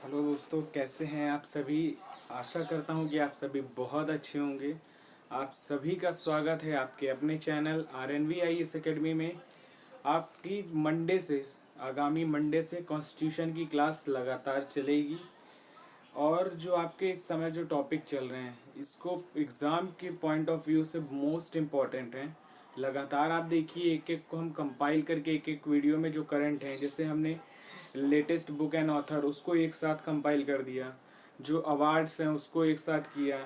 Hello दोस्तों, कैसे हैं आप सभी। आशा करता हूं कि आप सभी बहुत अच्छे होंगे। आप सभी का स्वागत है आपके अपने चैनल RNVIS एकेडमी में। आपकी मंडे से आगामी मंडे से कॉन्स्टिट्यूशन की क्लास लगातार चलेगी। और जो आपके इस समय जो टॉपिक चल रहे हैं इसको एग्ज़ाम के पॉइंट ऑफ व्यू से मोस्ट इम्पॉर्टेंट हैं। लगातार आप देखिए, एक एक को हम कंपाइल करके एक एक वीडियो में जो करंट हैं, जैसे हमने लेटेस्ट बुक एंड ऑथर उसको एक साथ कंपाइल कर दिया, जो अवार्ड्स हैं उसको एक साथ किया,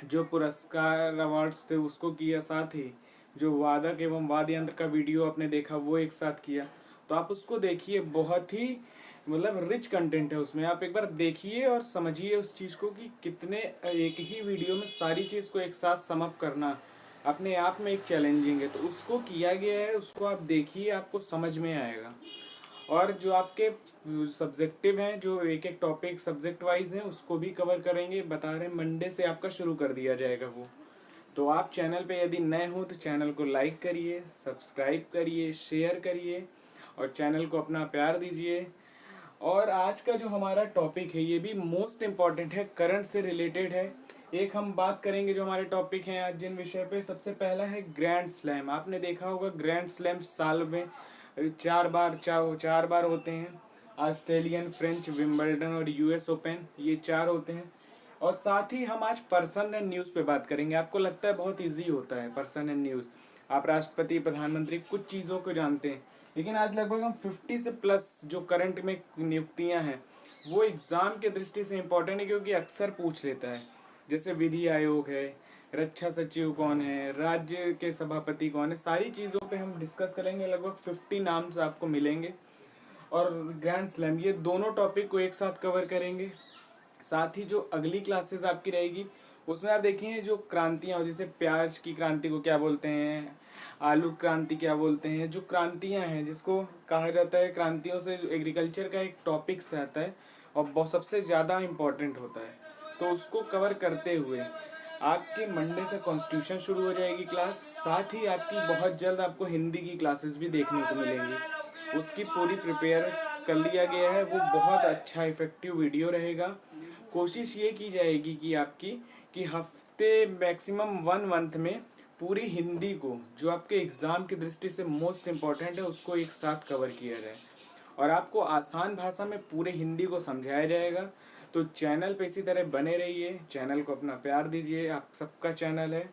जो पुरस्कार अवार्ड्स थे उसको किया, साथ ही जो वादक एवं वाद्य यंत्र का वीडियो आपने देखा वो एक साथ किया। तो आप उसको देखिए, बहुत ही मतलब रिच कंटेंट है उसमें। आप एक बार देखिए और समझिए उस चीज़ को कि कितने एक ही वीडियो में सारी चीज़ को एक साथ समअप करना अपने आप में एक चैलेंजिंग है। तो उसको किया गया है, उसको आप देखिए, आपको समझ में आएगा। और जो आपके सब्जेक्टिव हैं, जो एक एक टॉपिक सब्जेक्ट वाइज हैं उसको भी कवर करेंगे। बता रहे हैं मंडे से आपका शुरू कर दिया जाएगा वो। तो आप चैनल पे यदि नए हो तो चैनल को लाइक करिए, सब्सक्राइब करिए, शेयर करिए और चैनल को अपना प्यार दीजिए। और आज का जो हमारा टॉपिक है ये भी मोस्ट इम्पॉर्टेंट है, करंट से रिलेटेड है। एक हम बात करेंगे जो हमारे टॉपिक हैं आज जिन विषय पे, सबसे पहला है ग्रैंड स्लैम। आपने देखा होगा ग्रैंड स्लैम साल में चार बार होते हैं। ऑस्ट्रेलियन, फ्रेंच, विंबलडन और US ओपन, ये चार होते हैं। और साथ ही हम आज पर्सन एंड न्यूज़ पे बात करेंगे। आपको लगता है बहुत इजी होता है पर्सन एंड न्यूज़, आप राष्ट्रपति, प्रधानमंत्री कुछ चीज़ों को जानते हैं, लेकिन आज लगभग हम 50 से प्लस जो करंट में नियुक्तियां हैं वो एग्ज़ाम के दृष्टि से इम्पोर्टेंट है, क्योंकि अक्सर पूछ लेता है। जैसे विधि आयोग है, रक्षा सचिव कौन है, राज्य के सभापति कौन है, सारी चीज़ों पे हम डिस्कस करेंगे। लगभग 50 नाम्स आपको मिलेंगे। और ग्रैंड स्लैम, ये दोनों टॉपिक को एक साथ कवर करेंगे। साथ ही जो अगली क्लासेस आपकी रहेगी उसमें आप देखिए जो क्रांतियाँ, जैसे प्याज की क्रांति को क्या बोलते हैं, आलू क्रांति क्या बोलते हैं, जो क्रांतियाँ हैं जिसको कहा जाता है क्रांतियों से एग्रीकल्चर का एक टॉपिक से आता है और बहुत सबसे ज़्यादा इम्पोर्टेंट होता है। तो उसको कवर करते हुए आपके मंडे से कॉन्स्टिट्यूशन शुरू हो जाएगी क्लास। साथ ही आपकी बहुत जल्द आपको हिंदी की क्लासेस भी देखने को मिलेंगी, उसकी पूरी प्रिपेयर कर लिया गया है। वो बहुत अच्छा इफेक्टिव वीडियो रहेगा। कोशिश ये की जाएगी कि आपकी कि हफ्ते मैक्सिमम 1 मंथ में पूरी हिंदी को, जो आपके एग्ज़ाम की दृष्टि से मोस्ट इम्पॉर्टेंट है, उसको एक साथ कवर किया जाए और आपको आसान भाषा में पूरे हिंदी को समझाया जाएगा। तो चैनल पे इसी तरह बने रहिए, चैनल को अपना प्यार दीजिए, आप सबका चैनल है।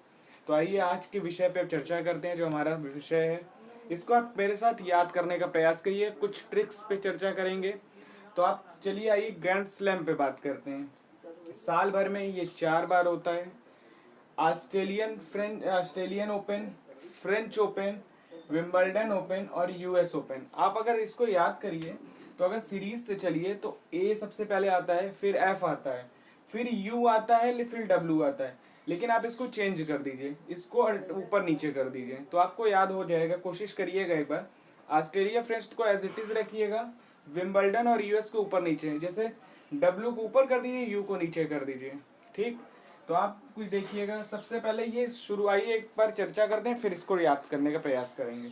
तो आइए आज के विषय पे अब चर्चा करते हैं। जो हमारा विषय है इसको आप मेरे साथ याद करने का प्रयास करिए, कुछ ट्रिक्स पे चर्चा करेंगे। तो आप चलिए आइए ग्रैंड स्लैम पे बात करते हैं। साल भर में ये 4 बार होता है। Australian open, French open, Wimbledon open और US ओपन। आप अगर इसको याद करिए तो अगर सीरीज से चलिए तो A सबसे पहले आता है, फिर F आता है, फिर U आता है, फिर W आता है। लेकिन आप इसको चेंज कर दीजिए, इसको ऊपर नीचे कर दीजिए तो आपको याद हो जाएगा। कोशिश करिएगा एक बार। ऑस्ट्रेलिया फ्रेंच को एज इट इज रखिएगा, विंबलडन और US को ऊपर नीचे, जैसे W को ऊपर कर दीजिए, U को नीचे कर दीजिए। ठीक, तो आप कुछ देखिएगा। सबसे पहले ये शुरू, आइए एक बार चर्चा करते हैं फिर इसको याद करने का प्रयास करेंगे।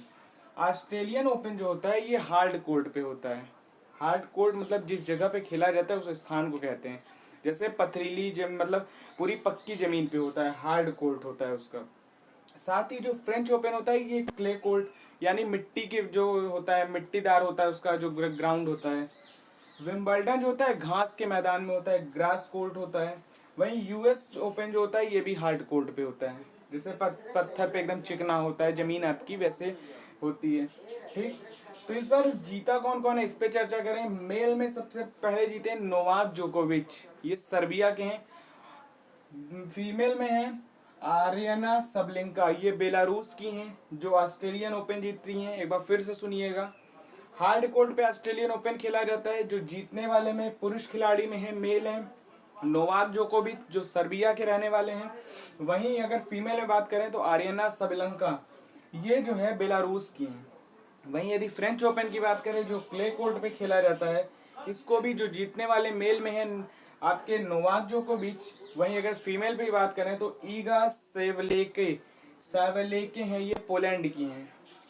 ऑस्ट्रेलियन ओपन जो होता है ये हार्ड कोर्ट पे होता है। हार्ड कोर्ट मतलब जिस जगह पे खेला जाता है उस स्थान को कहते हैं। जैसे पथरीली मतलब पूरी पक्की जमीन पे होता है, हार्ड कोर्ट होता है उसका। साथ ही जो फ्रेंच ओपन होता है ये क्ले कोर्ट, यानी मिट्टी के जो होता है, मिट्टीदार होता है उसका जो ग्राउंड होता है। विंबलडन जो होता है घास के मैदान में होता है, ग्रास कोर्ट होता है। वहीं US ओपन जो होता है ये भी हार्ड कोर्ट पे होता है, जैसे पत्थर पे एकदम चिकना होता है जमीन आपकी, वैसे होती है। ठीक, तो इस बार जीता कौन कौन है इस पे चर्चा करें। मेल में सबसे पहले जीते नोवाक जोकोविच, ये सर्बिया के हैं। फीमेल में है आर्यना सबलिंका, ये बेलारूस की हैं, जो ऑस्ट्रेलियन ओपन जीतती हैं। एक बार फिर से सुनिएगा, हार्ड कोर्ट पे ऑस्ट्रेलियन ओपन खेला जाता है। जो जीतने वाले में पुरुष खिलाड़ी में है, मेल है नोवाक जोकोविच जो सर्बिया के रहने वाले हैं। वहीं अगर फीमेल में बात करें तो आर्यना सबलंका, ये जो है बेलारूस की हैं। वहीं यदि फ्रेंच ओपन की बात करें जो क्ले कोर्ट पे खेला जाता है, इसको भी जो जीतने वाले मेल में है आपके नोवाक जोकोविच। वहीं अगर फीमेल पे बात करें तो ईगा सेवलेके सेवलेके हैं, ये पोलैंड की हैं।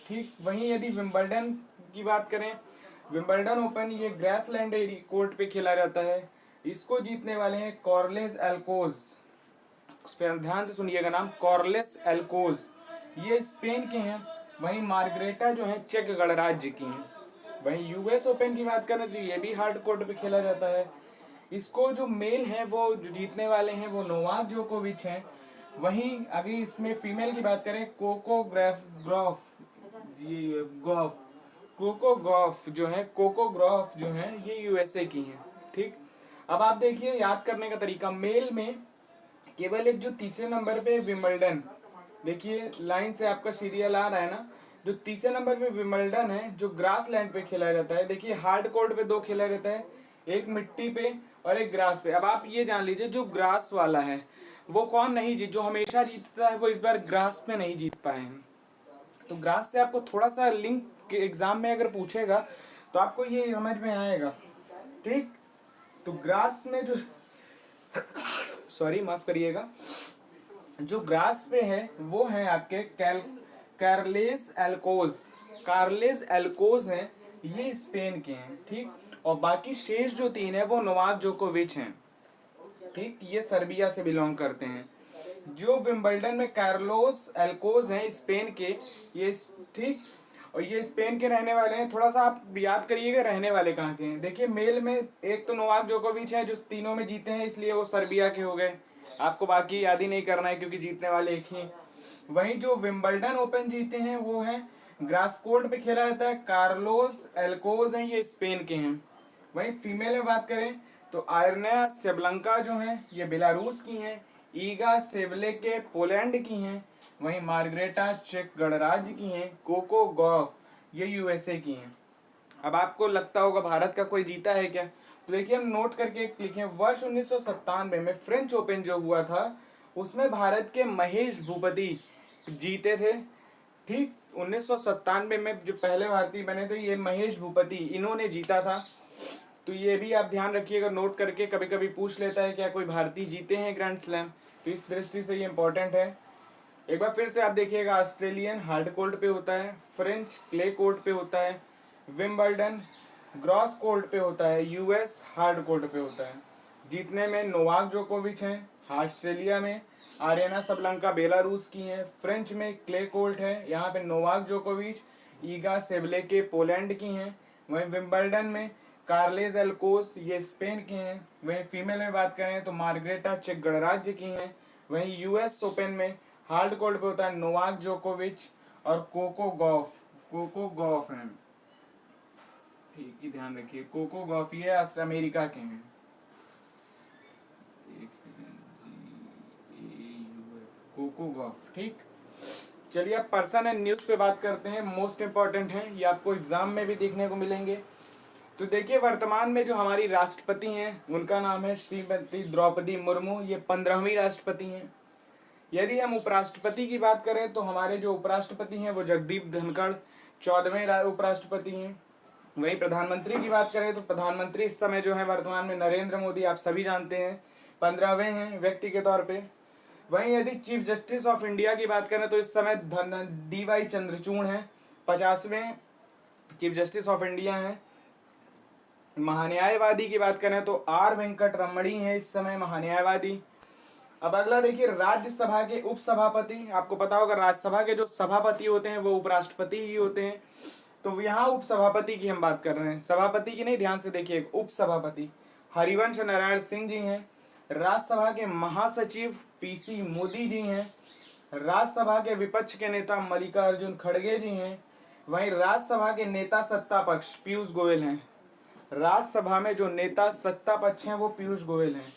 ठीक, वहीं यदि विंबलडन की बात करें, विंबलडन ओपन ये ग्रासलैंड कोर्ट पे खेला जाता है। इसको जीतने वाले हैं कार्लेस अल्कोज। ध्यान से सुनिएगा नाम, कार्लेस अल्कोज, ये स्पेन के हैं। वहीं मार्ग्रेटा जो है चेक गणराज्य की हैं। वहीं यूएस ओपन की बात करें तो ये भी हार्ड कोर्ट पे खेला जाता है। इसको जो मेल है वो जो जीतने वाले हैं वो नोवाक जोकोविच हैं। वहीं अगर इसमें फीमेल की बात करें कोको गॉफ कोको गॉफ जो है ये यूएसए की हैं। ठीक, अब आप देखिए याद करने का तरीका, मेल में केवल एक जो तीसरे नंबर पे विंबलडन, देखिए लाइन से आपका सीरियल आ रहा है ना, जो तीसरे नंबर पे विंबलडन है जो ग्रास लैंड पे खेला जाता है। देखिए हार्ड कोर्ट पे दो खेला जाता है, एक मिट्टी पे और एक ग्रास पे। अब आप ये जान लीजिए जो ग्रास वाला है वो कौन नहीं जीत, जो हमेशा जीतता है वो इस बार ग्रास पे नहीं जीत पाए हैं। तो ग्रास से आपको थोड़ा सा लिंक के एग्जाम में अगर पूछेगा तो आपको ये समझ में आएगा। ठीक, तो ग्रास में जो सॉरी माफ करिएगा, जो ग्रास पे है वो है आपके कार्लेस एल्कोज हैं, ये स्पेन के हैं। ठीक, और बाकी शेष जो तीन है वो नोवाक जोकोविच हैं। ठीक, ये सर्बिया से बिलोंग करते हैं। जो विंबलडन में कार्लोस एल्कोज हैं स्पेन के, ये ठीक, और ये स्पेन के रहने वाले हैं। थोड़ा सा आप याद करिएगा रहने वाले कहाँ के हैं। देखिए मेल में एक तो नोवाक जोकोविच है जो तीनों में जीते हैं, इसलिए वो सर्बिया के हो गए। आपको बाकी याद ही नहीं करना है क्योंकि जीतने वाले एक ही। वहीं जो विंबलडन ओपन जीते हैं वो है ग्रास कोर्ट पे खेला जाता है, कार्लोस एल्कोज हैं, ये स्पेन के हैं। वहीं फीमेल में बात करें तो आयरना सेबलंका जो हैं ये बेलारूस की हैं, ईगा सेवलेके पोलैंड की हैं। वहीं मार्ग्रेटा चेक गणराज्य की हैं, कोको गॉफ ये यूएसए की हैं। अब आपको लगता होगा भारत का कोई जीता है क्या, तो देखिए हम नोट करके लिखे, वर्ष 1997 में फ्रेंच ओपन जो हुआ था उसमें भारत के महेश भूपति जीते थे। ठीक, 1997 में जो पहले भारतीय बने थे ये महेश भूपति, इन्होंने जीता था। तो ये भी आप ध्यान रखिएगा नोट करके, कभी कभी पूछ लेता है क्या कोई भारतीय जीते हैं ग्रैंड स्लैम, तो इस दृष्टि से ये इंपॉर्टेंट है। एक बार फिर से आप देखिएगा, ऑस्ट्रेलियन हार्ड कोर्ट पे होता है, फ्रेंच क्ले कोर्ट पे होता है, विंबलडन ग्रॉस कोर्ट पे होता है, यूएस हार्ड कोर्ट पे होता है। जीतने में नोवाक जोकोविच हैं, ऑस्ट्रेलिया में आर्यना सबलंका बेलारूस की हैं, फ्रेंच में क्ले कोर्ट है, यहाँ पे नोवाक जोकोविच, ईगा सेवलेके पोलैंड की हैं। वहीं विंबलडन में कार्लेस एल्कोस ये स्पेन के हैं। वहीं फीमेल में बात करें तो मार्ग्रेटा चेक गणराज्य की हैं। वहीं यूएस ओपन में हार्ड कोर्ट पे होता है नोवाक जोकोविच और कोको गॉफ हैं। ठीक ही ध्यान रखिए, कोको गॉफ ये अमेरिका के हैं। Coco Gauff. ठीक, चलिए अब पर्सन एंड न्यूज पे बात करते हैं, मोस्ट इंपॉर्टेंट है, ये आपको एग्जाम में भी देखने को मिलेंगे। तो देखिए वर्तमान में जो हमारी राष्ट्रपति हैं उनका नाम है श्रीमती द्रौपदी मुर्मू, ये 15वीं राष्ट्रपति हैं। यदि हम उपराष्ट्रपति की बात करें तो हमारे जो उपराष्ट्रपति हैं वो जगदीप धनखड़ 14वें उपराष्ट्रपति हैं। वहीं प्रधानमंत्री की बात करें तो प्रधानमंत्री इस समय जो है वर्तमान में नरेंद्र मोदी, आप सभी जानते हैं, 15वें हैं व्यक्ति के तौर पे। वहीं यदि चीफ जस्टिस ऑफ इंडिया की बात करें तो इस समय DY चंद्रचूड़ हैं, 50वें चीफ जस्टिस ऑफ इंडिया हैं। महान्यायवादी की बात करें तो R वेंकट रमणी है इस समय महान्यायवादी। अब अगला देखिए राज्यसभा के उपसभापति, आपको पता होगा राज्यसभा के जो सभापति होते हैं वो उपराष्ट्रपति ही होते हैं। तो यहाँ उपसभापति की हम बात कर रहे हैं, सभापति की नहीं, ध्यान से देखिए, उपसभापति हरिवंश नारायण सिंह जी हैं। राज्यसभा के महासचिव PC मोदी जी हैं। राज्यसभा के विपक्ष के नेता मल्लिकार्जुन खड़गे जी हैं। वहीं राज्यसभा के नेता सत्ता पक्ष पीयूष गोयल हैं। राज्यसभा में जो नेता सत्ता पक्ष हैं वो पीयूष गोयल हैं।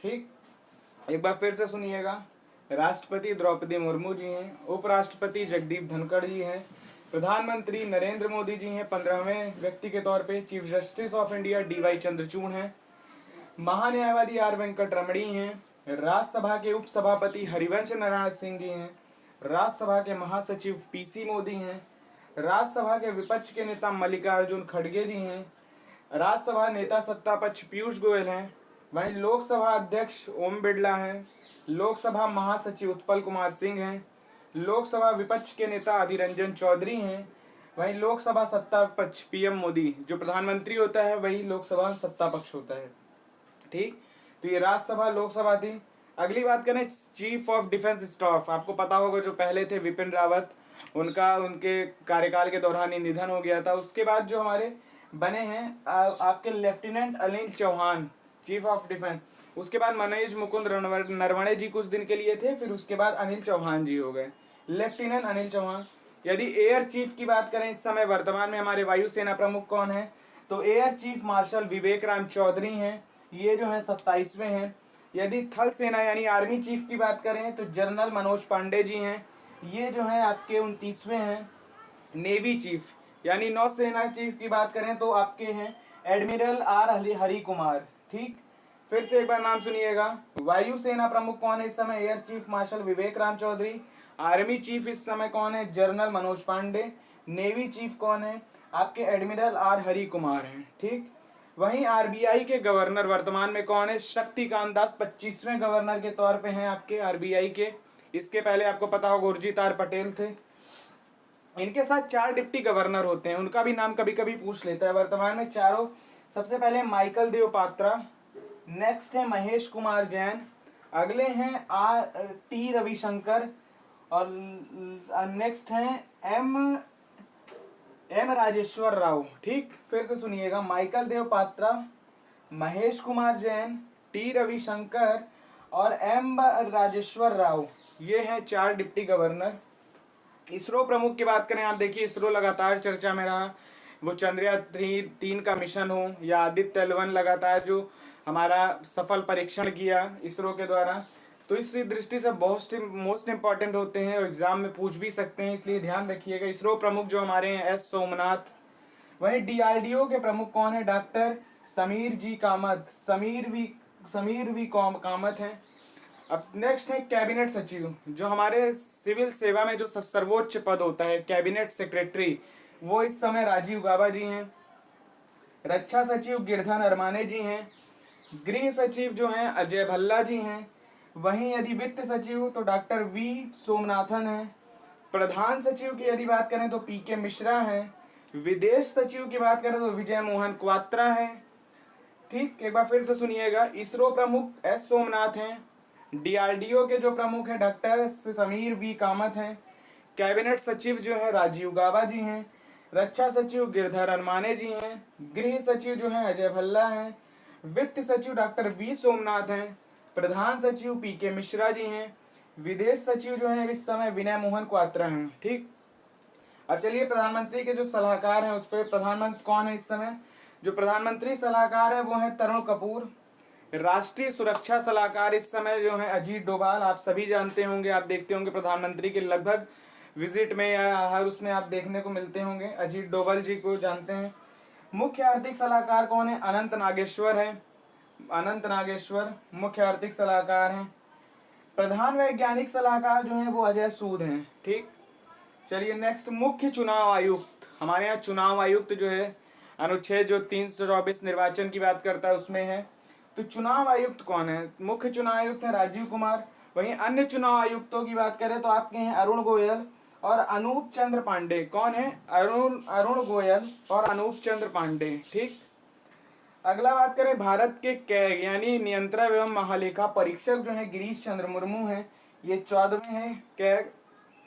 ठीक, एक बार फिर से सुनिएगा, राष्ट्रपति द्रौपदी मुर्मू जी हैं, उपराष्ट्रपति जगदीप धनखड़ जी हैं, प्रधानमंत्री नरेंद्र मोदी जी हैं 15वें व्यक्ति के तौर पे, chief justice of India DY Chandrachud हैं, महान्यायवादी R वेंकट रमणी हैं, राज्यसभा के उपसभापति हरिवंश नारायण सिंह जी हैं, राज्यसभा के महासचिव PC मोदी हैं, राज्यसभा के विपक्ष के नेता मल्लिकार्जुन खड़गे जी हैं, राज्यसभा नेता सत्ता पक्ष पीयूष गोयल हैं। वहीं लोकसभा अध्यक्ष ओम बिरला हैं, लोकसभा महासचिव उत्पल कुमार सिंह हैं, लोकसभा विपक्ष के नेता अधीर रंजन चौधरी हैं, वहीं लोकसभा सत्ता पक्ष पीएम मोदी, जो प्रधानमंत्री होता है वही लोकसभा सत्ता पक्ष होता है। ठीक, तो ये राज्यसभा लोकसभा थी। अगली बात करें चीफ ऑफ डिफेंस स्टाफ, आपको पता होगा जो पहले थे विपिन रावत, उनका उनके कार्यकाल के दौरान ही निधन हो गया था। उसके बाद जो हमारे बने हैं आपके lieutenant Anil Chauhan chief of defence. उसके बाद मनोज मुकुंद नरवणे जी कुछ दिन के लिए थे, फिर उसके बाद अनिल चौहान जी हो गए, लेफ्टिनेंट अनिल चौहान। यदि एयर चीफ की बात करें इस समय वर्तमान में हमारे वायुसेना प्रमुख कौन है, तो air chief marshal Vivek Ram Chaudhary हैं, ये जो है 27वें हैं। यदि थल सेना यानी आर्मी चीफ की बात करें तो जनरल मनोज पांडे जी हैं, ये जो है आपके 29वें हैं। नेवी चीफ यानी नौसेना चीफ की बात करें तो आपके हैं एडमिरल आर हरि कुमार। ठीक, फिर से एक बार नाम सुनिएगा। वायुसेना प्रमुख कौन है इस समय, air chief marshal Vivek Ram Chaudhary. Army chief इस समय कौन है, general Manoj Pande. Navy chief कौन है, आपके एडमिरल आर हरि कुमार हैं। ठीक, वहीं आरबीआई के गवर्नर वर्तमान में कौन है, शक्तिकांत दास 25वें गवर्नर के तौर पे हैं आपके आरबीआई के। इसके पहले आपको पता होगा उर्जितार पटेल थे। इनके साथ 4 डिप्टी गवर्नर होते हैं, उनका भी नाम कभी कभी पूछ लेता है। वर्तमान में चारों, सबसे पहले माइकल देव पात्रा, नेक्स्ट है महेश कुमार जैन, अगले हैं आर टी रविशंकर, और नेक्स्ट हैं एम राजेश्वर राव। ठीक, फिर से सुनिएगा, माइकल देव पात्रा, महेश कुमार जैन, टी रविशंकर और एम राजेश्वर राव, ये हैं 4 डिप्टी गवर्नर। इसरो प्रमुख की बात करें, आप देखिए इसरो लगातार चर्चा में रहा, वो चंद्रयान 3 का मिशन हो या आदित्य L1 लगातार जो हमारा सफल परीक्षण किया इसरो के द्वारा, तो इस दृष्टि से बहुत मोस्ट इंपॉर्टेंट होते हैं और एग्जाम में पूछ भी सकते हैं, इसलिए ध्यान रखिएगा। इसरो प्रमुख जो हमारे हैं एस सोमनाथ। वहीं डीआरडीओ के प्रमुख कौन है, doctor Sameer G Kamat, Sameer V Kamat हैं। अब नेक्स्ट है कैबिनेट सचिव, जो हमारे सिविल सेवा में जो सर्वोच्च पद होता है कैबिनेट सेक्रेटरी, वो इस समय राजीव गाबा जी हैं। रक्षा सचिव गिरधर अरमाने जी हैं। गृह सचिव जो हैं अजय भल्ला जी हैं। वहीं यदि वित्त सचिव तो डॉक्टर वी सोमनाथन हैं। प्रधान सचिव की यदि बात करें तो पीके मिश्रा हैं। विदेश सचिव की बात करें तो विजय मोहन क्वात्रा हैं। ठीक, एक बार फिर से सुनिएगा, इसरो प्रमुख एस सोमनाथ हैं, डीआरडीओ के जो प्रमुख हैं डॉक्टर समीर वी कामत हैं, कैबिनेट सचिव जो है राजीव गाबा जी हैं, रक्षा सचिव गिरधर अरमाने जी हैं, गृह सचिव जो है अजय भल्ला हैं, वित्त सचिव डॉक्टर वी सोमनाथ हैं, प्रधान सचिव पीके मिश्रा जी हैं, विदेश सचिव जो है इस समय विनय मोहन क्वात्रा हैं। ठीक, अब चलिए प्रधानमंत्री के जो सलाहकार हैं उस पर, प्रधानमंत्री कौन है इस समय, जो प्रधानमंत्री सलाहकार है वो है तरुण कपूर। राष्ट्रीय सुरक्षा सलाहकार इस समय जो है अजीत डोभाल, आप सभी जानते होंगे, आप देखते होंगे प्रधानमंत्री के लगभग विजिट में या हर उसमें आप देखने को मिलते होंगे, अजीत डोभाल जी को जानते हैं। मुख्य आर्थिक सलाहकार कौन है, अनंत नागेश्वर है, अनंत नागेश्वर मुख्य आर्थिक सलाहकार हैं। प्रधान वैज्ञानिक सलाहकार जो है वो अजय सूद हैं। ठीक, चलिए नेक्स्ट, मुख्य चुनाव आयुक्त, हमारे यहाँ चुनाव आयुक्त जो है अनुच्छेद जो 324 निर्वाचन की बात करता है उसमें है, तो चुनाव आयुक्त कौन है, मुख्य चुनाव आयुक्त है राजीव कुमार। वहीं अन्य चुनाव आयुक्तों की बात करें तो आपके हैं अरुण गोयल और अनूप चंद्र पांडे। कौन है, अरुण गोयल और अनूप चंद्र पांडे। ठीक, अगला बात करें भारत के कैग यानी नियंत्रक एवं महालेखा परीक्षक जो है गिरीश चंद्र मुर्मू हैं, ये 14वें हैं कैग।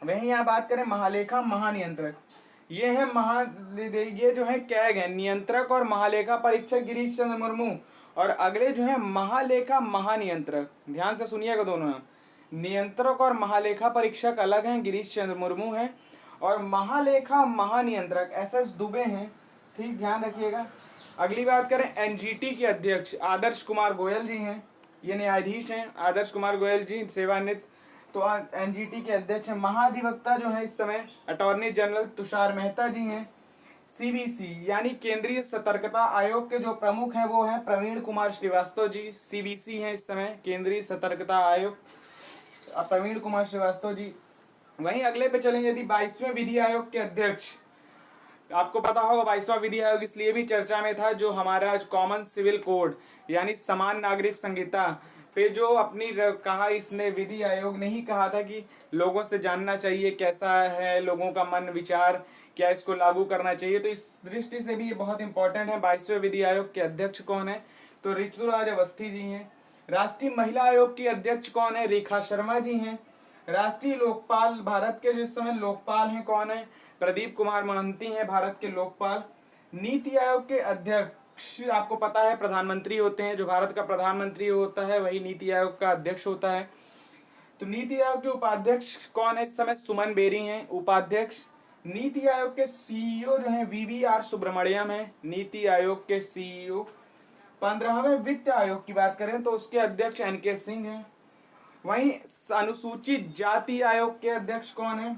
वहीं यहाँ बात करें महालेखा महानियंत्रक, ये है ये जो है कैग है, नियंत्रक और महालेखा परीक्षक गिरीश चंद्र मुर्मू, और अगले जो है महालेखा महानियंत्रक, ध्यान से सुनिएगा दोनों नाम, नियंत्रक और महालेखा परीक्षक अलग हैं, गिरीश चंद्र मुर्मू हैं, और महालेखा महानियंत्रक एस एस दुबे हैं। ठीक, ध्यान रखिएगा। अगली बात करें एनजीटी के अध्यक्ष आदर्श कुमार गोयल जी हैं, ये न्यायाधीश हैं आदर्श कुमार गोयल जी, सेवानिवृत्त। तो एनजीटी के अध्यक्ष हैं। महाधिवक्ता जो है इस समय अटॉर्नी जनरल तुषार मेहता जी हैं। सीबीसी यानी केंद्रीय सतर्कता आयोग के जो प्रमुख हैं वो हैं प्रवीण कुमार श्रीवास्तव जी, सीबीसी हैं इस समय केंद्रीय सतर्कता आयोग, प्रवीण कुमार श्रीवास्तव जी। वहीं अगले पे चलेंगे, यदि 22वें विधि आयोग के अध्यक्ष, आपको पता होगा 22वां विधि आयोग इसलिए भी चर्चा में था, जो हमारा कॉमन सिविल कोड यानी समान नागरिक संहिता पे जो अपनी कहा, इसने विधि आयोग ने ही कहा था कि लोगों से जानना चाहिए कैसा है लोगों का मन विचार, क्या इसको लागू करना चाहिए। तो इस दृष्टि से भी ये बहुत इंपॉर्टेंट है। 22वें विधि आयोग के अध्यक्ष कौन है, तो ऋतुराज अवस्थी जी हैं। राष्ट्रीय महिला आयोग की अध्यक्ष कौन है, रेखा शर्मा जी हैं। राष्ट्रीय लोकपाल, भारत के जो इस समय लोकपाल हैं कौन है, प्रदीप कुमार मोहंती हैं भारत के लोकपाल। नीति आयोग के अध्यक्ष आपको पता है प्रधानमंत्री होते हैं, जो भारत का प्रधानमंत्री होता है वही नीति आयोग का अध्यक्ष होता है। तो नीति आयोग के उपाध्यक्ष कौन है इस समय, सुमन बेरी हैं उपाध्यक्ष। नीति आयोग के सीईओ जो हैं वीवीआर सुब्रमण्यम है नीति आयोग के सीईओ। 15वें वित्त आयोग की बात करें तो उसके अध्यक्ष एनके सिंह हैं। वहीं अनुसूचित जाति आयोग के अध्यक्ष कौन है,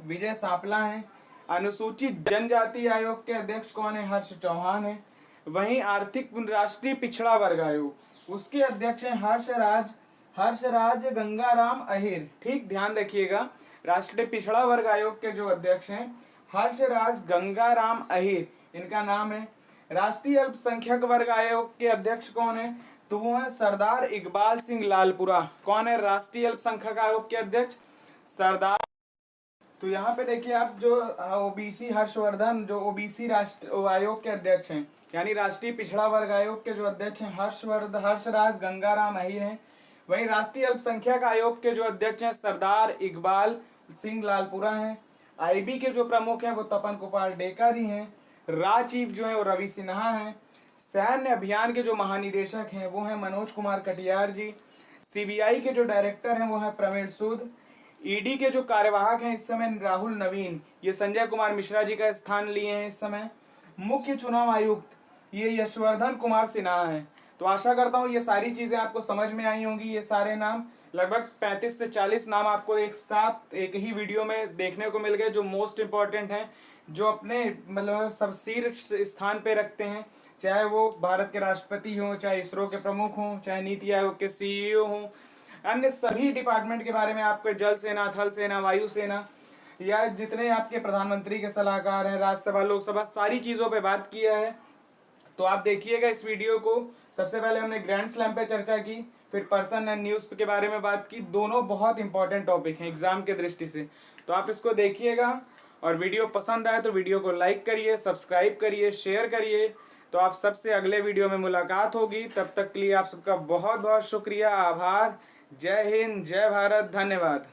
विजय सापला हैं। अनुसूचित जनजाति आयोग के अध्यक्ष कौन है, हर्ष चौहान है। वहीं आर्थिक राष्ट्रीय पिछड़ा वर्ग आयोग, उसके अध्यक्ष हैं हर्षराज गंगाराम अहिर। ठीक ध्यान रखिएगा, राष्ट्रीय पिछड़ा वर्ग आयोग के जो अध्यक्ष हैं हर्षराज गंगाराम अहिर, इनका नाम है। राष्ट्रीय अल्पसंख्यक वर्ग आयोग के अध्यक्ष कौन है, तो वो है सरदार इकबाल सिंह लालपुरा। कौन है राष्ट्रीय अल्पसंख्यक आयोग के अध्यक्ष, सरदार। तो यहाँ पे देखिए आप, जो ओबीसी हर्षवर्धन, जो ओबीसी राष्ट्र आयोग के अध्यक्ष हैं, यानी राष्ट्रीय पिछड़ा वर्ग आयोग के जो अध्यक्ष हैं हर्षराज गंगाराम अहिर हैं। वहीं राष्ट्रीय अल्पसंख्यक आयोग के जो अध्यक्ष हैं सरदार इकबाल सिंह लालपुरा हैं। आईबी के जो प्रमुख हैं वो तपन कुमार डेका जी हैं। चीफ जो है वो रवि सिन्हा हैं। सैन्य अभियान के जो महानिदेशक हैं वो हैं मनोज कुमार कटियार जी। सीबीआई के जो डायरेक्टर हैं वो हैं प्रवीण सूद। ईडी के जो कार्यवाहक हैं इस समय राहुल नवीन, ये संजय कुमार मिश्रा जी का स्थान लिए हैं इस समय। मुख्य चुनाव आयुक्त ये यशवर्धन कुमार सिन्हा हैं। तो आशा करता हूँ ये सारी चीजें आपको समझ में आई होंगी। ये सारे नाम, लगभग 35 से 40 नाम आपको एक साथ एक ही वीडियो में देखने को मिल गए, जो मोस्ट इंपॉर्टेंट हैं, जो अपने मतलब सब शीर्ष स्थान पे रखते हैं, चाहे वो भारत के राष्ट्रपति हों, चाहे इसरो के प्रमुख हों, चाहे नीति आयोग के सीईओ हों, अन्य सभी डिपार्टमेंट के बारे में आपको जल सेना, थल सेना, वायु सेना, या जितने आपके प्रधानमंत्री के सलाहकार हैं, राज्यसभा, लोकसभा, सारी चीज़ों पे बात किया है। तो आप देखिएगा इस वीडियो को। सबसे पहले हमने ग्रैंड स्लैम पे चर्चा की, फिर पर्सन एंड न्यूज़ के बारे में बात की। दोनों बहुत इंपॉर्टेंट टॉपिक हैं एग्जाम के दृष्टि से, तो आप इसको देखिएगा। और वीडियो पसंद आए तो वीडियो को लाइक करिए, सब्सक्राइब करिए, शेयर करिए। तो आप सबसे अगले वीडियो में मुलाकात होगी। तब तक के लिए आप सबका बहुत बहुत शुक्रिया, आभार। जय हिंद, जय भारत, धन्यवाद।